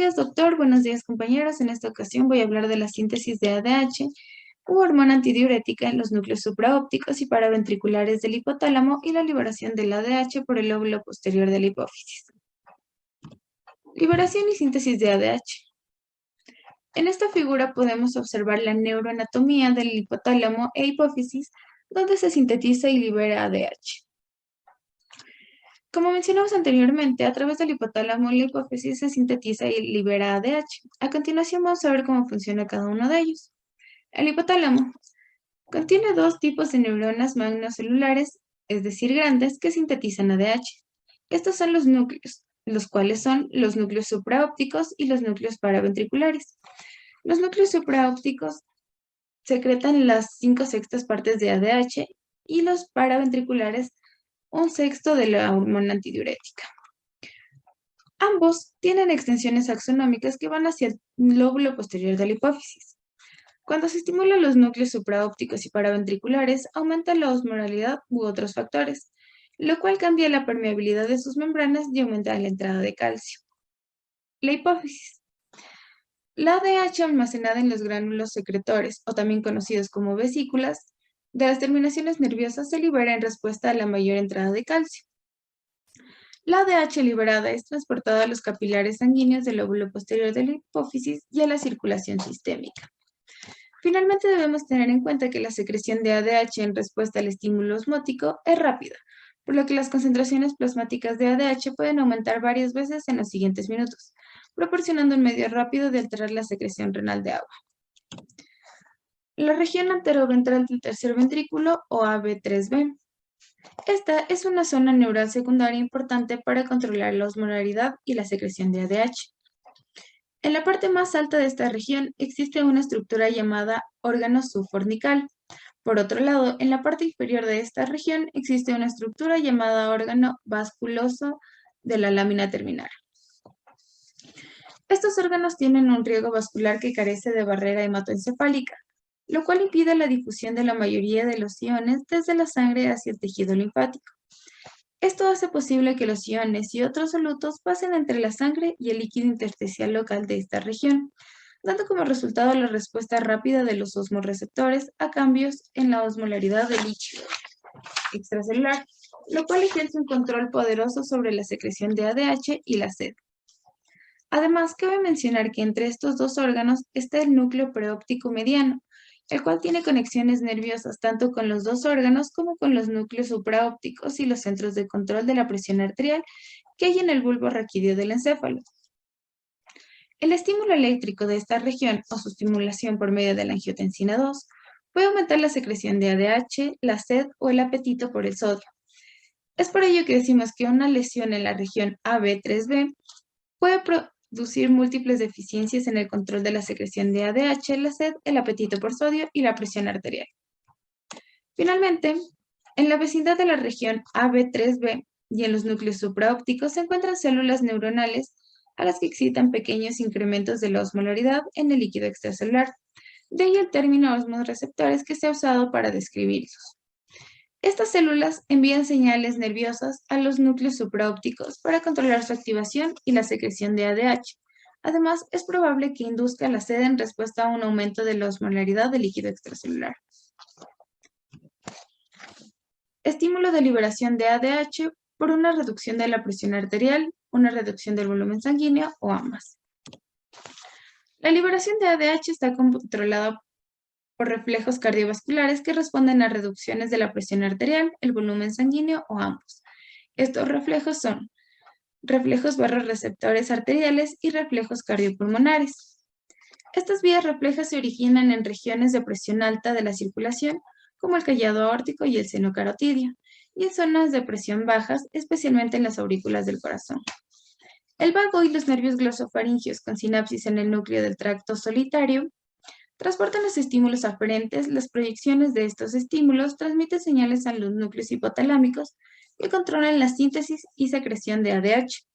días, doctor. Buenos días, compañeros. En esta ocasión voy a hablar de la síntesis de ADH u hormona antidiurética en los núcleos supraópticos y paraventriculares del hipotálamo y la liberación del ADH por el lóbulo posterior de la hipófisis. Liberación y síntesis de ADH. En esta figura podemos observar la neuroanatomía del hipotálamo e hipófisis, donde se sintetiza y libera ADH. Como mencionamos anteriormente, a través del hipotálamo la hipófisis se sintetiza y libera ADH. A continuación vamos a ver cómo funciona cada uno de ellos. El hipotálamo contiene dos tipos de neuronas magnocelulares, es decir, grandes, que sintetizan ADH. Estos son los núcleos, los cuales son los núcleos supraópticos y los núcleos paraventriculares. Los núcleos supraópticos secretan las 5/6 partes de ADH y los paraventriculares 1/6 de la hormona antidiurética. Ambos tienen extensiones axonómicas que van hacia el lóbulo posterior de la hipófisis. Cuando se estimulan los núcleos supraópticos y paraventriculares, aumenta la osmolaridad u otros factores, lo cual cambia la permeabilidad de sus membranas y aumenta la entrada de calcio. La hipófisis. La ADH almacenada en los gránulos secretores, o también conocidos como vesículas, de las terminaciones nerviosas se libera en respuesta a la mayor entrada de calcio. La ADH liberada es transportada a los capilares sanguíneos del lóbulo posterior de la hipófisis y a la circulación sistémica. Finalmente debemos tener en cuenta que la secreción de ADH en respuesta al estímulo osmótico es rápida, por lo que las concentraciones plasmáticas de ADH pueden aumentar varias veces en los siguientes minutos, proporcionando un medio rápido de alterar la secreción renal de agua. La región anteroventral del tercer ventrículo o AB3B. Esta es una zona neural secundaria importante para controlar la osmolaridad y la secreción de ADH. En la parte más alta de esta región existe una estructura llamada órgano subfornical. Por otro lado, en la parte inferior de esta región existe una estructura llamada órgano vasculoso de la lámina terminal. Estos órganos tienen un riego vascular que carece de barrera hematoencefálica, lo cual impide la difusión de la mayoría de los iones desde la sangre hacia el tejido linfático. Esto hace posible que los iones y otros solutos pasen entre la sangre y el líquido intersticial local de esta región, dando como resultado la respuesta rápida de los osmorreceptores a cambios en la osmolaridad del líquido extracelular, lo cual ejerce un control poderoso sobre la secreción de ADH y la sed. Además, cabe mencionar que entre estos dos órganos está el núcleo preóptico mediano, el cual tiene conexiones nerviosas tanto con los dos órganos como con los núcleos supraópticos y los centros de control de la presión arterial que hay en el bulbo raquídeo del encéfalo. El estímulo eléctrico de esta región o su estimulación por medio de la angiotensina 2 puede aumentar la secreción de ADH, la sed o el apetito por el sodio. Es por ello que decimos que una lesión en la región AB3B puede producir múltiples deficiencias en el control de la secreción de ADH, la sed, el apetito por sodio y la presión arterial. Finalmente, en la vecindad de la región AB3B y en los núcleos supraópticos se encuentran células neuronales a las que excitan pequeños incrementos de la osmolaridad en el líquido extracelular. De ahí el término osmorreceptores que se ha usado para describirlos. Estas células envían señales nerviosas a los núcleos supraópticos para controlar su activación y la secreción de ADH. Además, es probable que induzca la sed en respuesta a un aumento de la osmolaridad del líquido extracelular. Estímulo de liberación de ADH por una reducción de la presión arterial, una reducción del volumen sanguíneo o ambas. La liberación de ADH está controlada por reflejos cardiovasculares que responden a reducciones de la presión arterial, el volumen sanguíneo o ambos. Estos reflejos son reflejos receptores arteriales y reflejos cardiopulmonares. Estas vías reflejas se originan en regiones de presión alta de la circulación, como el callado aórtico y el seno carotidio, y en zonas de presión bajas, especialmente en las aurículas del corazón. El vago y los nervios glosofaringeos con sinapsis en el núcleo del tracto solitario transportan los estímulos aferentes. Las proyecciones de estos estímulos transmiten señales a los núcleos hipotalámicos que controlan la síntesis y secreción de ADH.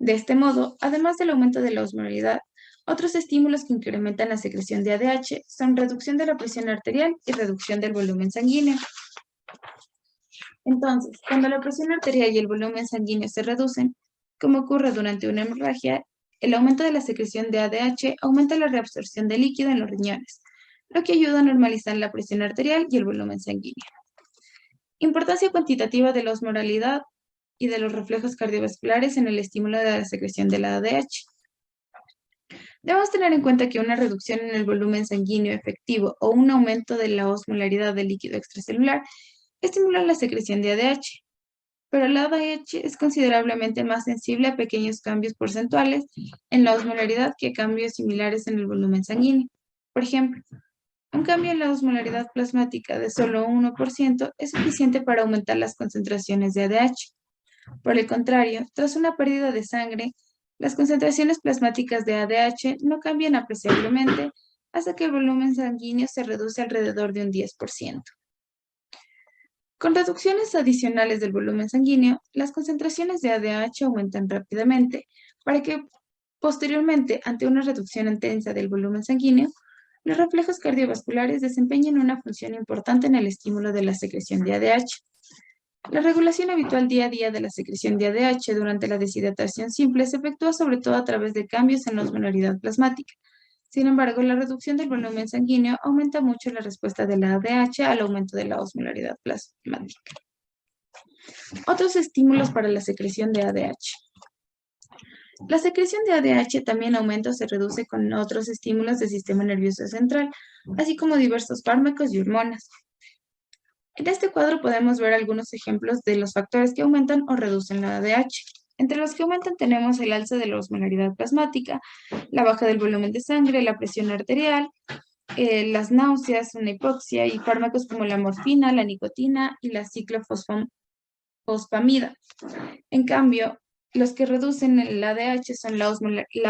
De este modo, además del aumento de la osmolaridad, otros estímulos que incrementan la secreción de ADH son reducción de la presión arterial y reducción del volumen sanguíneo. Entonces, cuando la presión arterial y el volumen sanguíneo se reducen, como ocurre durante una hemorragia, el aumento de la secreción de ADH aumenta la reabsorción de líquido en los riñones, lo que ayuda a normalizar la presión arterial y el volumen sanguíneo. Importancia cuantitativa de la osmolaridad y de los reflejos cardiovasculares en el estímulo de la secreción de la ADH. Debemos tener en cuenta que una reducción en el volumen sanguíneo efectivo o un aumento de la osmolaridad del líquido extracelular estimulan la secreción de ADH, pero la ADH es considerablemente más sensible a pequeños cambios porcentuales en la osmolaridad que a cambios similares en el volumen sanguíneo. Por ejemplo, un cambio en la osmolaridad plasmática de solo 1% es suficiente para aumentar las concentraciones de ADH. Por el contrario, tras una pérdida de sangre, las concentraciones plasmáticas de ADH no cambian apreciablemente hasta que el volumen sanguíneo se reduce alrededor de un 10%. Con reducciones adicionales del volumen sanguíneo, las concentraciones de ADH aumentan rápidamente para que posteriormente, ante una reducción intensa del volumen sanguíneo, los reflejos cardiovasculares desempeñen una función importante en el estímulo de la secreción de ADH. La regulación habitual día a día de la secreción de ADH durante la deshidratación simple se efectúa sobre todo a través de cambios en la osmolaridad plasmática. Sin embargo, la reducción del volumen sanguíneo aumenta mucho la respuesta de la ADH al aumento de la osmolaridad plasmática. Otros estímulos para la secreción de ADH. La secreción de ADH también aumenta o se reduce con otros estímulos del sistema nervioso central, así como diversos fármacos y hormonas. En este cuadro podemos ver algunos ejemplos de los factores que aumentan o reducen la ADH. Entre los que aumentan tenemos el alza de la osmolaridad plasmática, la baja del volumen de sangre, la presión arterial, las náuseas, una hipoxia y fármacos como la morfina, la nicotina y la ciclofosfamida. En cambio, los que reducen el ADH son la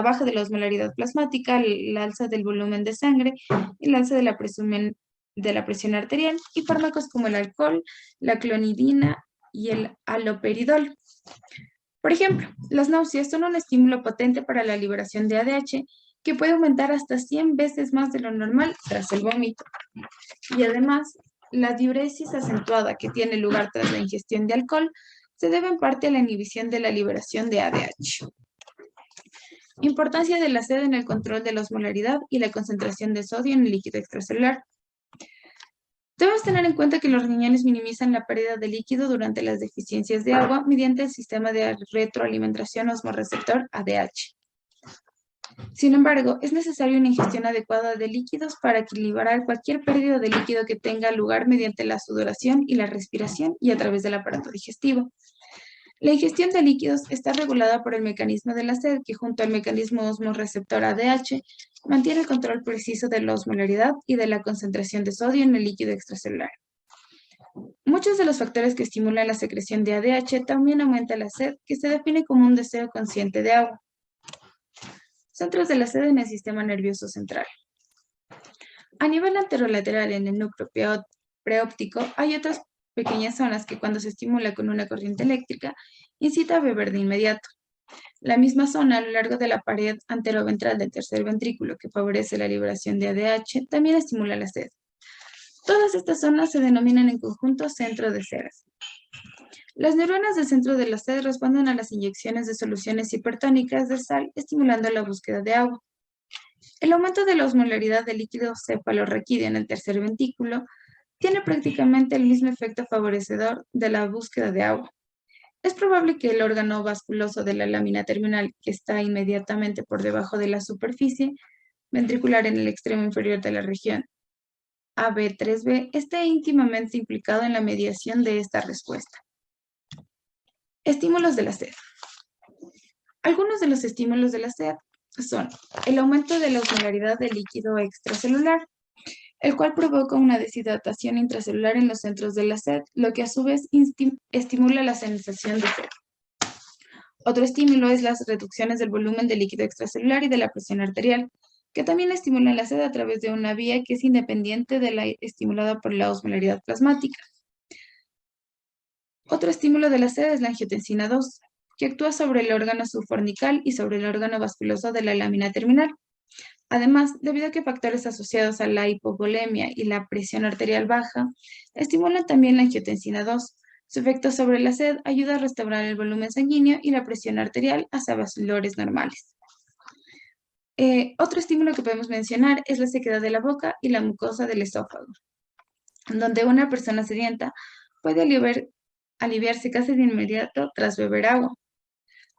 baja de la osmolaridad plasmática, el alza del volumen de sangre y el alza de la presión arterial y fármacos como el alcohol, la clonidina y el haloperidol. Por ejemplo, las náuseas son un estímulo potente para la liberación de ADH que puede aumentar hasta 100 veces más de lo normal tras el vómito. Y además, la diuresis acentuada que tiene lugar tras la ingestión de alcohol se debe en parte a la inhibición de la liberación de ADH. Importancia de la sed en el control de la osmolaridad y la concentración de sodio en el líquido extracelular. Debemos tener en cuenta que los riñones minimizan la pérdida de líquido durante las deficiencias de agua mediante el sistema de retroalimentación osmorreceptor ADH. Sin embargo, es necesaria una ingestión adecuada de líquidos para equilibrar cualquier pérdida de líquido que tenga lugar mediante la sudoración y la respiración y a través del aparato digestivo. La ingestión de líquidos está regulada por el mecanismo de la sed, que junto al mecanismo osmorreceptor ADH mantiene el control preciso de la osmolaridad y de la concentración de sodio en el líquido extracelular. Muchos de los factores que estimulan la secreción de ADH también aumentan la sed, que se define como un deseo consciente de agua. Centros de la sed en el sistema nervioso central. A nivel anterolateral en el núcleo preóptico hay otras pequeñas zonas que cuando se estimula con una corriente eléctrica incita a beber de inmediato. La misma zona a lo largo de la pared anteroventral del tercer ventrículo que favorece la liberación de ADH también estimula la sed. Todas estas zonas se denominan en conjunto centro de sed. Las neuronas del centro de la sed responden a las inyecciones de soluciones hipertónicas de sal, estimulando la búsqueda de agua. El aumento de la osmolaridad del líquido cefalorraquídeo en el tercer ventrículo tiene prácticamente el mismo efecto favorecedor de la búsqueda de agua. Es probable que el órgano vasculoso de la lámina terminal, que está inmediatamente por debajo de la superficie ventricular en el extremo inferior de la región AB3B, esté íntimamente implicado en la mediación de esta respuesta. Estímulos de la sed. Algunos de los estímulos de la sed son el aumento de la osmolaridad del líquido extracelular, el cual provoca una deshidratación intracelular en los centros de la sed, lo que a su vez estimula la sensación de sed. Otro estímulo es las reducciones del volumen del líquido extracelular y de la presión arterial, que también estimulan la sed a través de una vía que es independiente de la estimulada por la osmolaridad plasmática. Otro estímulo de la sed es la angiotensina 2, que actúa sobre el órgano subfornical y sobre el órgano vasculoso de la lámina terminal. Además, debido a que factores asociados a la hipovolemia y la presión arterial baja estimulan también la angiotensina 2. Su efecto sobre la sed ayuda a restaurar el volumen sanguíneo y la presión arterial hacia valores normales. Otro estímulo que podemos mencionar es la sequedad de la boca y la mucosa del esófago, donde una persona sedienta puede aliviarse casi de inmediato tras beber agua,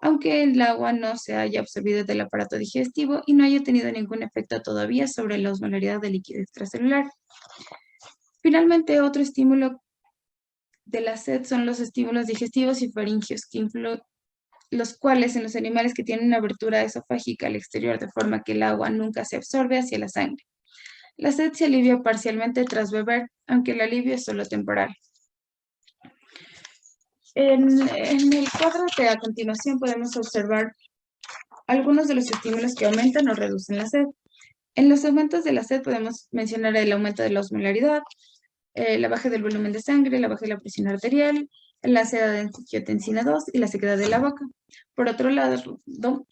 aunque el agua no se haya absorbido del aparato digestivo y no haya tenido ningún efecto todavía sobre la osmolaridad del líquido extracelular. Finalmente, otro estímulo de la sed son los estímulos digestivos y faringios, los cuales en los animales que tienen una abertura esofágica al exterior de forma que el agua nunca se absorbe hacia la sangre. La sed se alivia parcialmente tras beber, aunque el alivio es solo temporal. En el cuadro de a continuación podemos observar algunos de los estímulos que aumentan o reducen la sed. En los aumentos de la sed podemos mencionar el aumento de la osmolaridad, la baja del volumen de sangre, la baja de la presión arterial, la sequedad de angiotensina 2 y la sequedad de la boca. Por otro lado,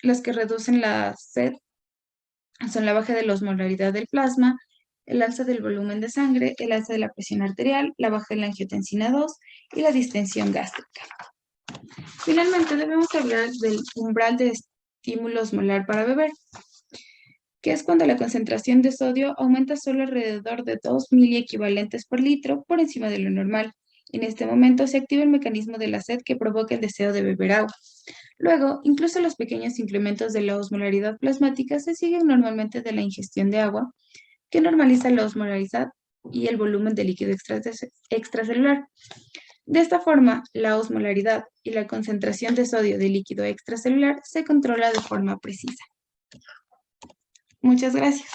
los que reducen la sed son la baja de la osmolaridad del plasma, el alza del volumen de sangre, el alza de la presión arterial, la baja de la angiotensina 2 y la distensión gástrica. Finalmente, debemos hablar del umbral de estímulo osmolar para beber, que es cuando la concentración de sodio aumenta solo alrededor de 2 miliequivalentes por litro por encima de lo normal. En este momento se activa el mecanismo de la sed que provoca el deseo de beber agua. Luego, incluso los pequeños incrementos de la osmolaridad plasmática se siguen normalmente de la ingestión de agua, que normaliza la osmolaridad y el volumen de líquido extracelular. De esta forma, la osmolaridad y la concentración de sodio de líquido extracelular se controla de forma precisa. Muchas gracias.